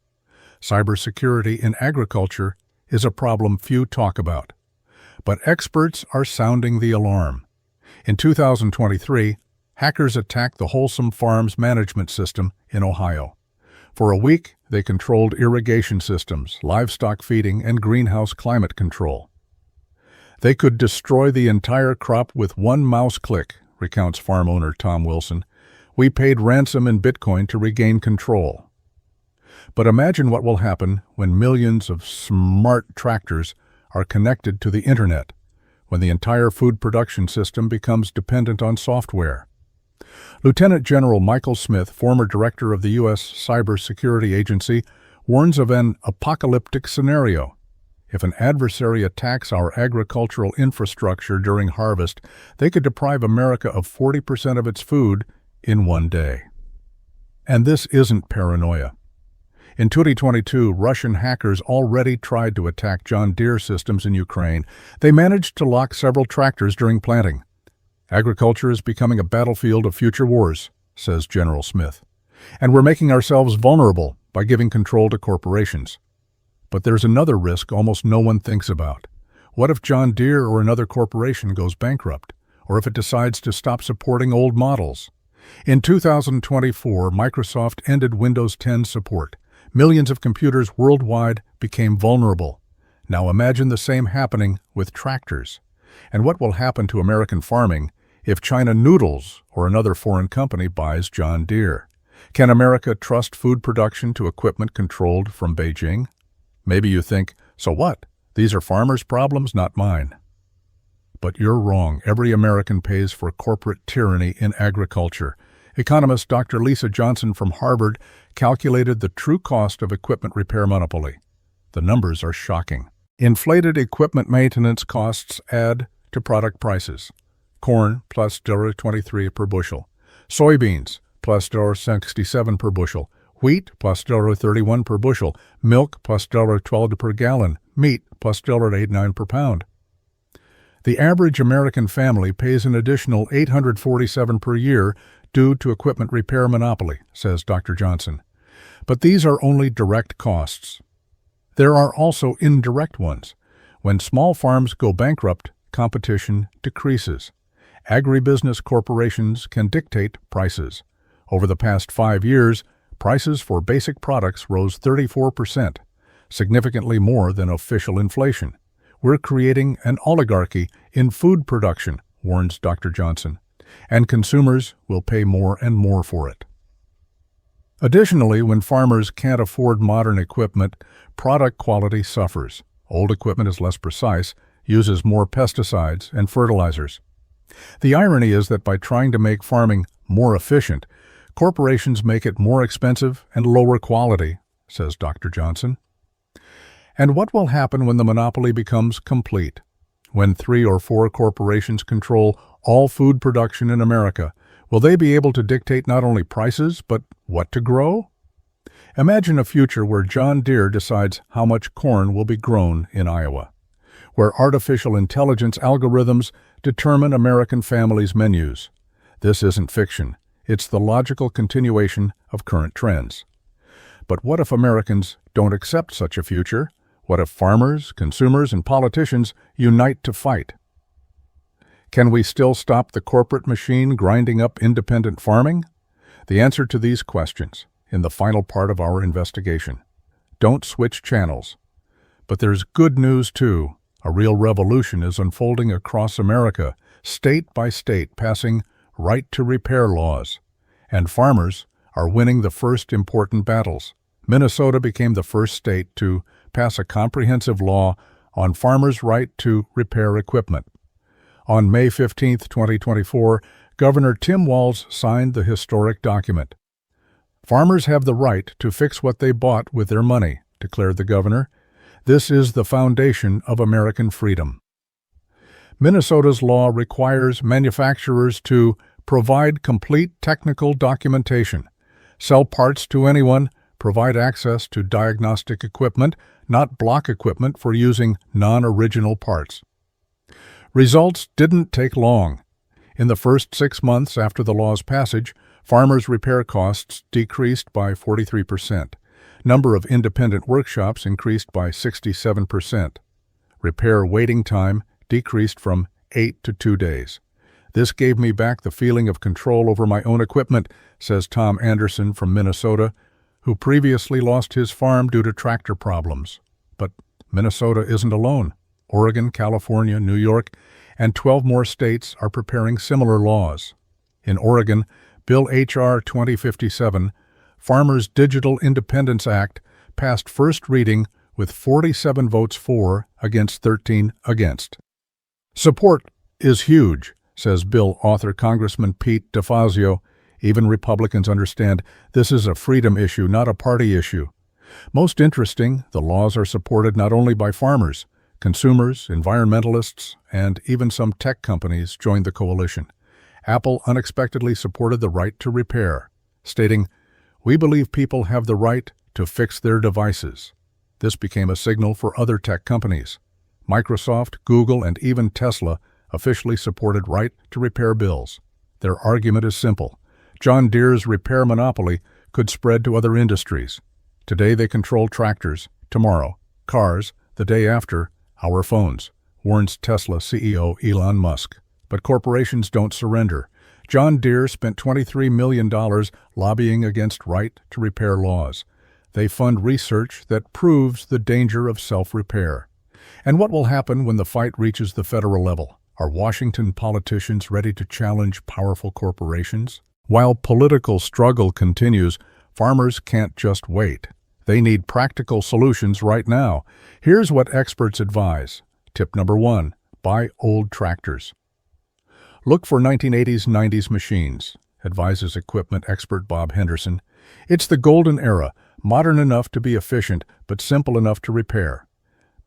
Cybersecurity in agriculture is a problem few talk about. But experts are sounding the alarm. In 2023, hackers attacked the Wholesome Farms management system in Ohio. For a week, they controlled irrigation systems, livestock feeding, and greenhouse climate control. They could destroy the entire crop with one mouse click, recounts farm owner Tom Wilson. We paid ransom in Bitcoin to regain control. But imagine what will happen when millions of smart tractors are connected to the internet, when the entire food production system becomes dependent on software. Lieutenant General Michael Smith, former director of the U.S. Cybersecurity Agency, warns of an apocalyptic scenario. If an adversary attacks our agricultural infrastructure during harvest, they could deprive America of 40% of its food in one day. And this isn't paranoia. In 2022, Russian hackers already tried to attack John Deere systems in Ukraine. They managed to lock several tractors during planting. Agriculture is becoming a battlefield of future wars, says General Smith. And we're making ourselves vulnerable by giving control to corporations. But there's another risk almost no one thinks about. What if John Deere or another corporation goes bankrupt? Or if it decides to stop supporting old models? In 2024, Microsoft ended Windows 10 support. Millions of computers worldwide became vulnerable. Now imagine the same happening with tractors. And what will happen to American farming if China Noodles or another foreign company buys John Deere? Can America trust food production to equipment controlled from Beijing? Maybe you think, so what? These are farmers' problems, not mine. But you're wrong. Every American pays for corporate tyranny in agriculture. Economist Dr. Lisa Johnson from Harvard calculated the true cost of equipment repair monopoly. The numbers are shocking. Inflated equipment maintenance costs add to product prices. Corn plus $23 per bushel. Soybeans plus $67 per bushel. Wheat plus $31 per bushel. Milk plus $12 per gallon. Meat plus $8.9 per pound. The average American family pays an additional $847 per year due to equipment repair monopoly, says Dr. Johnson. But these are only direct costs. There are also indirect ones. When small farms go bankrupt, competition decreases. Agribusiness corporations can dictate prices. Over the past 5 years, prices for basic products rose 34%, significantly more than official inflation. We're creating an oligarchy in food production, warns Dr. Johnson, and consumers will pay more and more for it. Additionally, when farmers can't afford modern equipment, product quality suffers. Old equipment is less precise, uses more pesticides and fertilizers. The irony is that by trying to make farming more efficient, corporations make it more expensive and lower quality, says Dr. Johnson. And what will happen when the monopoly becomes complete? When 3 or 4 corporations control all food production in America, will they be able to dictate not only prices, but what to grow? Imagine a future where John Deere decides how much corn will be grown in Iowa, where artificial intelligence algorithms determine American families' menus. This isn't fiction. It's the logical continuation of current trends. But what if Americans don't accept such a future? What if farmers, consumers, and politicians unite to fight? Can we still stop the corporate machine grinding up independent farming? The answer to these questions in the final part of our investigation. Don't switch channels. But there's good news too. A real revolution is unfolding across America, state by state, passing right to repair laws. And farmers are winning the first important battles. Minnesota became the first state to pass a comprehensive law on farmers' right to repair equipment. On May 15, 2024, Governor Tim Walz signed the historic document. Farmers have the right to fix what they bought with their money, declared the governor. This is the foundation of American freedom. Minnesota's law requires manufacturers to provide complete technical documentation, sell parts to anyone, provide access to diagnostic equipment, not block equipment for using non-original parts. Results didn't take long. In the first 6 months after the law's passage, farmers' repair costs decreased by 43%. Number of independent workshops increased by 67%. Repair waiting time decreased from 8 to 2 days. This gave me back the feeling of control over my own equipment, says Tom Anderson from Minnesota, who previously lost his farm due to tractor problems. But Minnesota isn't alone. Oregon, California, New York, and 12 more states are preparing similar laws. In Oregon, Bill H.R. 2057, Farmers' Digital Independence Act, passed first reading with 47 votes for against 13 against. Support is huge, says bill author Congressman Pete DeFazio. Even Republicans understand this is a freedom issue, not a party issue. Most interesting, the laws are supported not only by farmers, consumers, environmentalists, and even some tech companies joined the coalition. Apple unexpectedly supported the right to repair, stating, "We believe people have the right to fix their devices." This became a signal for other tech companies. Microsoft, Google, and even Tesla officially supported right to repair bills. Their argument is simple. John Deere's repair monopoly could spread to other industries. Today they control tractors, tomorrow, cars, the day after, our phones, warns Tesla CEO Elon Musk. But corporations don't surrender. John Deere spent $23 million lobbying against right to repair laws. They fund research that proves the danger of self-repair. And what will happen when the fight reaches the federal level? Are Washington politicians ready to challenge powerful corporations? While political struggle continues, farmers can't just wait. They need practical solutions right now. Here's what experts advise. Tip number 1, buy old tractors. Look for 1980s, 90s machines, advises equipment expert Bob Henderson. It's the golden era, modern enough to be efficient, but simple enough to repair.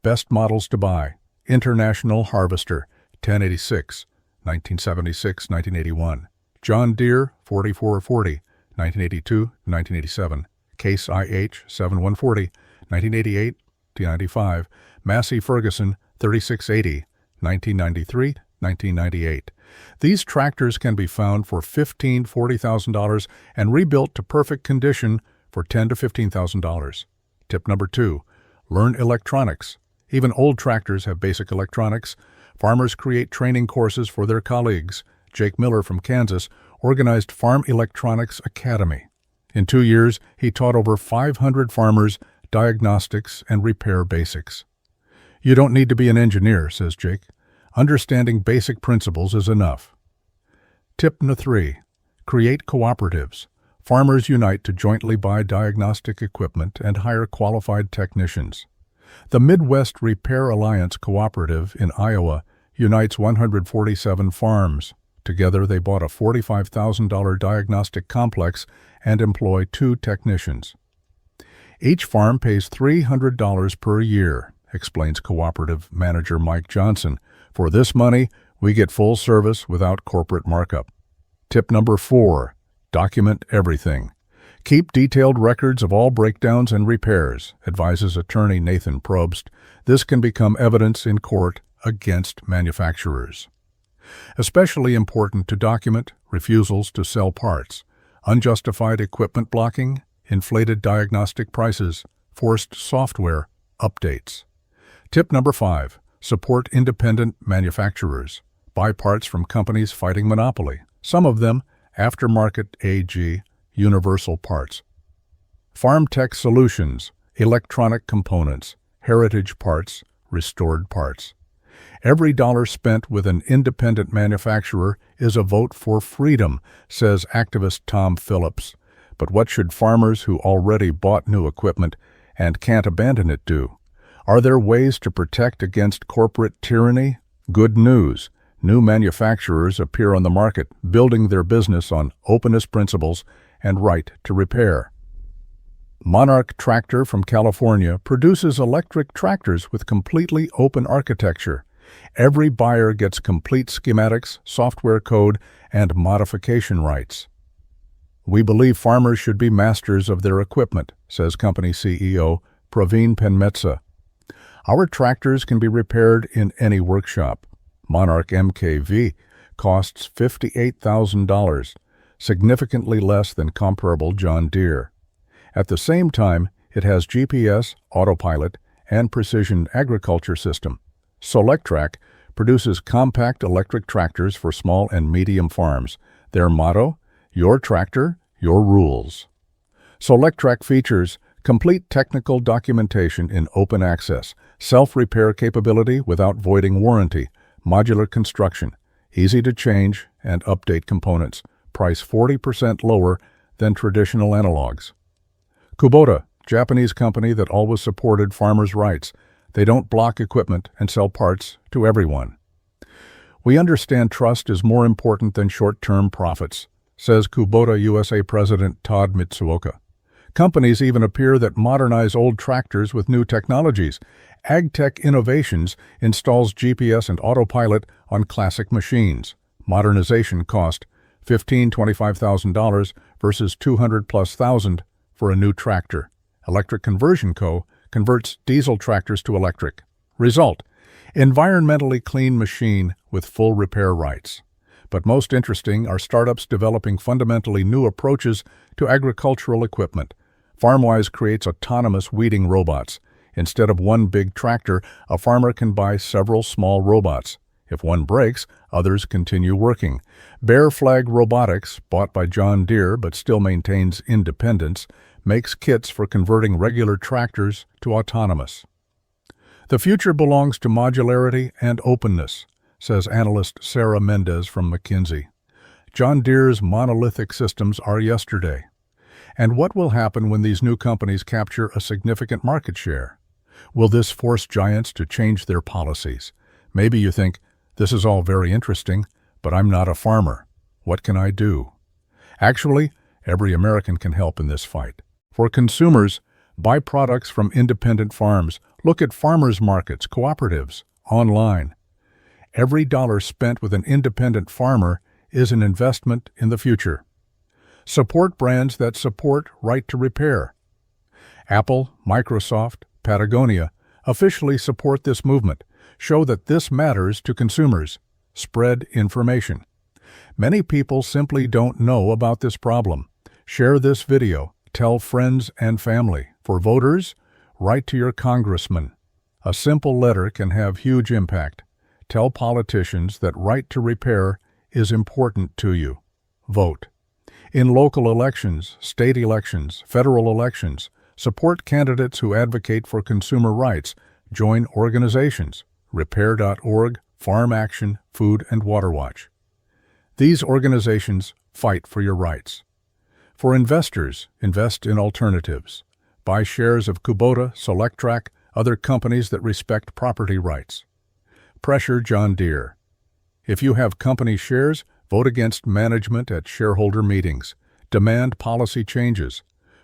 Best models to buy. International Harvester, 1086, 1976, 1981. John Deere, 4440, 1982-1987. Case IH, 7140, 1988-95. Massey Ferguson, 3680, 1993-1998. These tractors can be found for $15,000 to $40,000 and rebuilt to perfect condition for $10,000 to $15,000. Tip number 2, learn electronics. Even old tractors have basic electronics. Farmers create training courses for their colleagues. Jake Miller from Kansas organized Farm Electronics Academy. In 2 years, he taught over 500 farmers diagnostics and repair basics. You don't need to be an engineer, says Jake. Understanding basic principles is enough. Tip number 3, create cooperatives. Farmers unite to jointly buy diagnostic equipment and hire qualified technicians. The Midwest Repair Alliance Cooperative in Iowa unites 147 farms. Together, they bought a $45,000 diagnostic complex and employ 2 technicians. Each farm pays $300 per year, explains cooperative manager Mike Johnson. For this money, we get full service without corporate markup. Tip number 4, document everything. Keep detailed records of all breakdowns and repairs, advises attorney Nathan Probst. This can become evidence in court against manufacturers. Especially important to document refusals to sell parts, unjustified equipment blocking, inflated diagnostic prices, forced software updates. Tip number 5. Support independent manufacturers. Buy parts from companies fighting monopoly. Some of them, Aftermarket AG, Universal Parts. Farm Tech Solutions, Electronic Components, Heritage Parts, Restored Parts. Every dollar spent with an independent manufacturer is a vote for freedom, says activist Tom Phillips. But what should farmers who already bought new equipment and can't abandon it do? Are there ways to protect against corporate tyranny? Good news. New manufacturers appear on the market, building their business on openness principles and right to repair. Monarch Tractor from California produces electric tractors with completely open architecture. Every buyer gets complete schematics, software code, and modification rights. We believe farmers should be masters of their equipment, says company CEO Praveen Penmetsa. Our tractors can be repaired in any workshop. Monarch MKV costs $58,000, significantly less than comparable John Deere. At the same time, it has GPS, autopilot, and precision agriculture system. Solectrac produces compact electric tractors for small and medium farms. Their motto, your tractor, your rules. Solectrac features complete technical documentation in open access, self-repair capability without voiding warranty, modular construction, easy to change and update components, price 40% lower than traditional analogs. Kubota, Japanese company that always supported farmers' rights. They don't block equipment and sell parts to everyone. We understand trust is more important than short-term profits, says Kubota USA President Todd Mitsuoka. Companies even appear that modernize old tractors with new technologies. AgTech Innovations installs GPS and autopilot on classic machines. Modernization cost $15,000–$25,000 versus $200,000+ for a new tractor. Electric Conversion Co. converts diesel tractors to electric. Result: environmentally clean machine with full repair rights. But most interesting are startups developing fundamentally new approaches to agricultural equipment. FarmWise creates autonomous weeding robots. Instead of one big tractor, a farmer can buy several small robots. If one breaks, others continue working. Bear Flag Robotics, bought by John Deere but still maintains independence, makes kits for converting regular tractors to autonomous. The future belongs to modularity and openness, says analyst Sarah Mendez from McKinsey. John Deere's monolithic systems are yesterday. And what will happen when these new companies capture a significant market share? Will this force giants to change their policies? Maybe you think, this is all very interesting, but I'm not a farmer. What can I do? Actually, every American can help in this fight. For consumers, buy products from independent farms. Look at farmers markets, cooperatives, online. Every dollar spent with an independent farmer is an investment in the future. Support brands that support right to repair. Apple, Microsoft, Patagonia officially support this movement. Show that this matters to consumers. Spread information. Many people simply don't know about this problem. Share this video. Tell friends and family. For voters, write to your congressman. A simple letter can have huge impact. Tell politicians that right to repair is important to you. Vote. In local elections, state elections, federal elections, support candidates who advocate for consumer rights. Join organizations. Repair.org, Farm Action, Food and Water Watch. These organizations fight for your rights. For investors, invest in alternatives. Buy shares of Kubota, Solectrac, other companies that respect property rights. Pressure John Deere. If you have company shares, vote against management at shareholder meetings. Demand policy changes.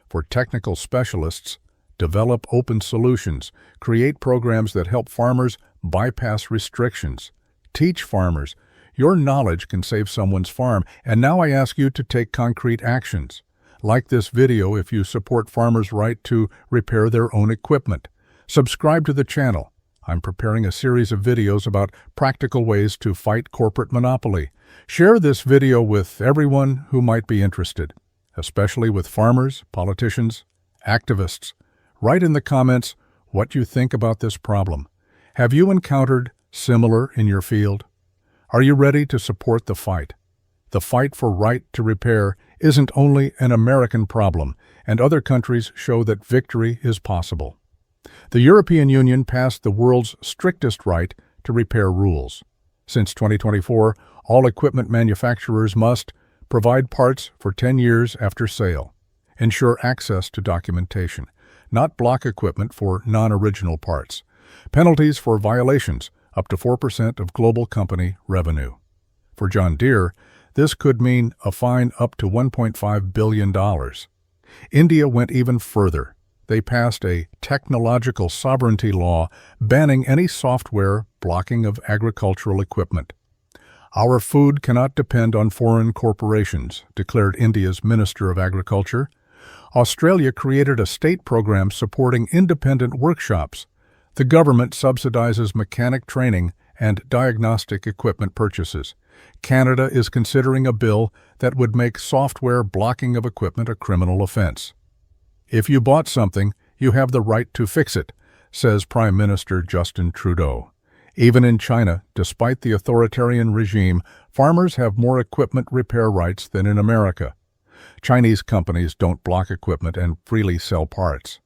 For technical specialists, develop open solutions. Create programs that help farmers bypass restrictions. Teach farmers. Your knowledge can save someone's farm, and now I ask you to take concrete actions. Like this video if you support farmers' right to repair their own equipment. Subscribe to the channel. I'm preparing a series of videos about practical ways to fight corporate monopoly. Share this video with everyone who might be interested, especially with farmers, politicians, activists. Write in the comments what you think about this problem. Have you encountered similar in your field? Are you ready to support the fight? The fight for right to repair isn't only an American problem, and other countries show that victory is possible. The European Union passed the world's strictest right to repair rules. Since 2024, all equipment manufacturers must provide parts for 10 years after sale, ensure access to documentation, not block equipment for non-original parts, penalties for violations up to 4% of global company revenue. For John Deere, this could mean a fine up to $1.5 billion. India went even further. They passed a technological sovereignty law banning any software blocking of agricultural equipment. Our food cannot depend on foreign corporations, declared India's Minister of Agriculture. Australia created a state program supporting independent workshops. The government subsidizes mechanic training and diagnostic equipment purchases. Canada is considering a bill that would make software blocking of equipment a criminal offense. If you bought something, you have the right to fix it, says Prime Minister Justin Trudeau. Even in China, despite the authoritarian regime, farmers have more equipment repair rights than in America. Chinese companies don't block equipment and freely sell parts.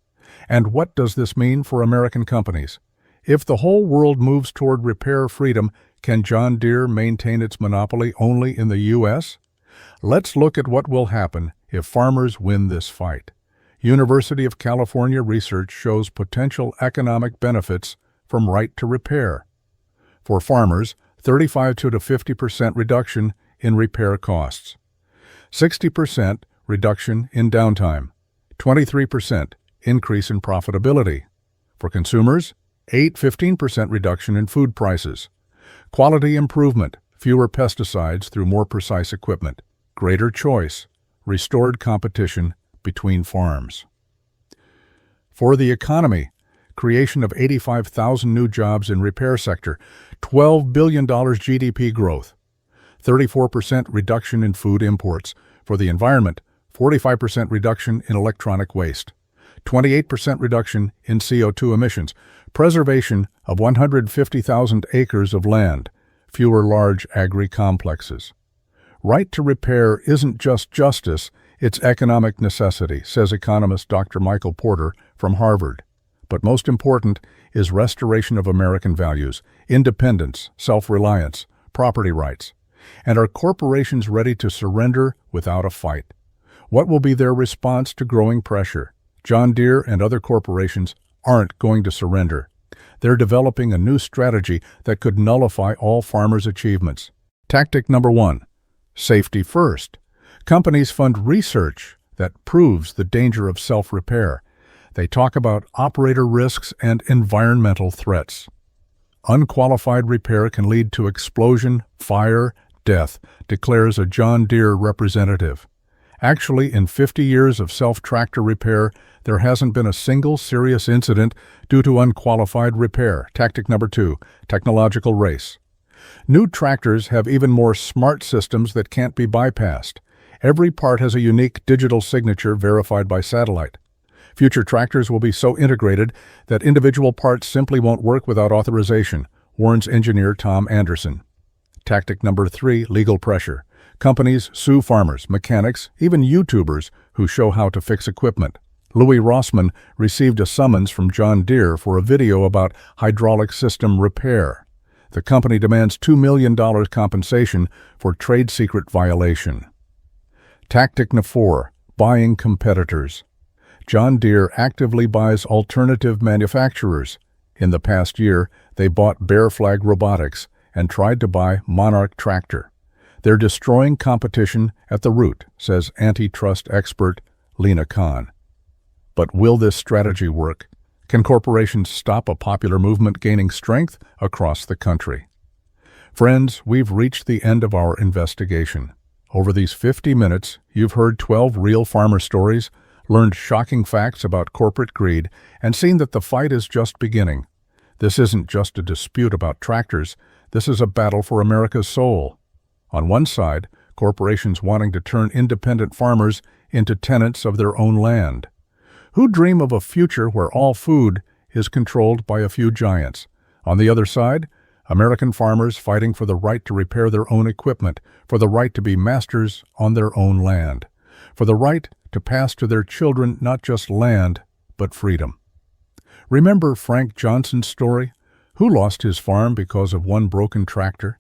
And what does this mean for American companies? If the whole world moves toward repair freedom, can John Deere maintain its monopoly only in the U.S.? Let's look at what will happen if farmers win this fight. University of California research shows potential economic benefits from right to repair. For farmers, 35 to 50% reduction in repair costs, 60% reduction in downtime, 23% increase in profitability. For consumers, 15% reduction in food prices, quality improvement, fewer pesticides through more precise equipment, greater choice, restored competition between farms. For the economy, creation of 85,000 new jobs in repair sector, $12 billion GDP growth, 34% reduction in food imports. For the environment, 45% reduction in electronic waste, 28% reduction in CO2 emissions, preservation of 150,000 acres of land, fewer large agri-complexes. Right to repair isn't just justice, it's economic necessity, says economist Dr. Michael Porter from Harvard. But most important is restoration of American values, independence, self-reliance, property rights. And are corporations ready to surrender without a fight? What will be their response to growing pressure? John Deere and other corporations aren't going to surrender. They're developing a new strategy that could nullify all farmers' achievements. Tactic number 1. Safety first. Companies fund research that proves the danger of self-repair. They talk about operator risks and environmental threats. Unqualified repair can lead to explosion, fire, death, declares a John Deere representative. Actually, in 50 years of self-tractor repair, there hasn't been a single serious incident due to unqualified repair. Tactic number 2, technological race. New tractors have even more smart systems that can't be bypassed. Every part has a unique digital signature verified by satellite. Future tractors will be so integrated that individual parts simply won't work without authorization, warns engineer Tom Anderson. Tactic number 3, legal pressure. Companies sue farmers, mechanics, even YouTubers who show how to fix equipment. Louis Rossmann received a summons from John Deere for a video about hydraulic system repair. The company demands $2 million compensation for trade secret violation. Tactic 4, buying competitors. John Deere actively buys alternative manufacturers. In the past year, they bought Bear Flag Robotics and tried to buy Monarch Tractor. They're destroying competition at the root, says antitrust expert Lena Khan. But will this strategy work? Can corporations stop a popular movement gaining strength across the country? Friends, we've reached the end of our investigation. Over these 50 minutes, you've heard 12 real farmer stories, learned shocking facts about corporate greed, and seen that the fight is just beginning. This isn't just a dispute about tractors. This is a battle for America's soul. On one side, corporations wanting to turn independent farmers into tenants of their own land, who dream of a future where all food is controlled by a few giants. On the other side, American farmers fighting for the right to repair their own equipment, for the right to be masters on their own land, for the right to pass to their children not just land, but freedom. Remember Frank Johnson's story? Who lost his farm because of one broken tractor?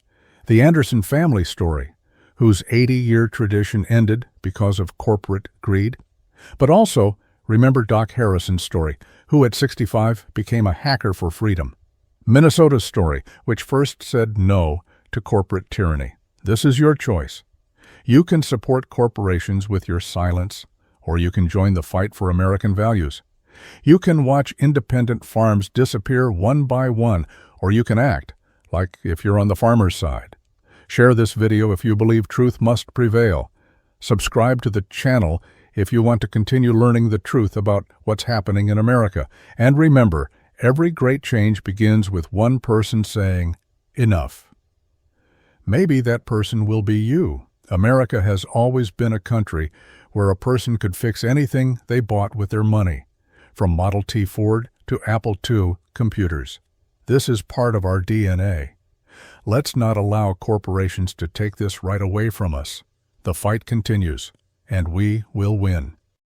The Anderson family story, whose 80-year tradition ended because of corporate greed? But also, remember Doc Harrison's story, who at 65 became a hacker for freedom. Minnesota's story, which first said no to corporate tyranny. This is your choice. You can support corporations with your silence, or you can join the fight for American values. You can watch independent farms disappear one by one, or you can act, like if you're on the farmer's side. Share this video if you believe truth must prevail. Subscribe to the channel if you want to continue learning the truth about what's happening in America. And remember, every great change begins with one person saying, enough. Maybe that person will be you. America has always been a country where a person could fix anything they bought with their money, from Model T Ford to Apple II computers. This is part of our DNA. Let's not allow corporations to take this right away from us. The fight continues, and we will win.